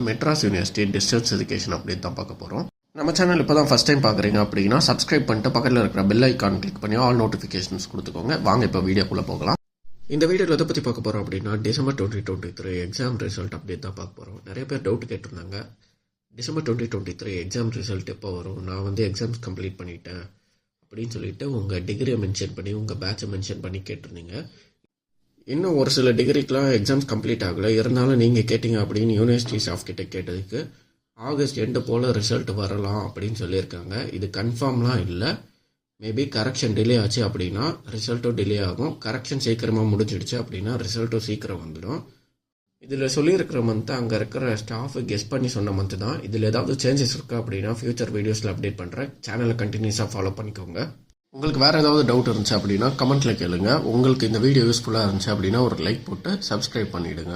Madras university distance education அப்படின்னு தான் பார்க்க போகிறோம். நம்ம சேனல் இப்போ தான் ஃபஸ்ட் டைம் பார்க்குறீங்க அப்படின்னா சப்ஸ்கிரைப் பண்ணிட்டு பக்கத்தில் இருக்கிற பெல் ஐக்கான் கிளிக் பண்ணி ஆல் நோட்டிஃபிகேஷன்ஸ் கொடுத்துக்கோங்க. வாங்க இப்போ வீடியோக்குள்ளே போகலாம். இந்த வீடியோவில் எதை பற்றி பார்க்க போகிறோம் அப்படின்னா டிசம்பர் 2023 எக்ஸாம் ரிசல்ட் அப்டேட் தான் பார்க்க போகிறோம். நிறைய பேர் டவுட் கேட்டிருந்தாங்க, டிசம்பர் 2023 எக்ஸாம் ரிசல்ட் எப்போ வரும், நான் எக்ஸாம்ஸ் கம்ப்ளீட் பண்ணிட்டேன் அப்படின்னு சொல்லிட்டு உங்கள் டிகிரியை மென்ஷன் பண்ணி உங்கள் பேட்சை மென்ஷன் பண்ணி கேட்டிருந்தீங்க. இன்னும் ஒரு சில டிகிரிக்கெலாம் எக்ஸாம்ஸ் கம்ப்ளீட் ஆகலை, இருந்தாலும் நீங்கள் கேட்டிங்க அப்படின்னு யூனிவர்சிட்டி ஸ்டாஃப் கிட்ட கேட்டதுக்கு ஆகஸ்ட் எண்டு போல் ரிசல்ட் வரலாம் அப்படின்னு சொல்லியிருக்காங்க. இது கன்ஃபார்ம்லாம் இல்லை, மேபி கரெக்ஷன் டிலே ஆச்சு அப்படின்னா ரிசல்ட்டும் டிலே ஆகும், கரெக்ஷன் சீக்கிரமாக முடிஞ்சிடுச்சு அப்படின்னா ரிசல்ட்டும் சீக்கிரம் வந்துடும். இதில் சொல்லியிருக்கிற மந்த்து அங்கே இருக்கிற ஸ்டாஃபு கெஸ் பண்ணி சொன்ன மந்த்து தான். இதில் ஏதாவது சேஞ்சஸ் இருக்கா அப்படின்னா ஃபியூச்சர் வீடியோஸில் அப்டேட் பண்ணுறேன். சேனலை கண்டினியூஸாக ஃபாலோ பண்ணிக்கோங்க. உங்களுக்கு வேறு ஏதாவது டவுட் இருந்துச்சு அப்படின்னா கமெண்ட்டில் கேளுங்க. உங்களுக்கு இந்த வீடியோ யூஸ்ஃபுல்லாக இருந்துச்சு அப்படின்னா ஒரு லைக் போட்டு சப்ஸ்கிரைப் பண்ணிவிடுங்க.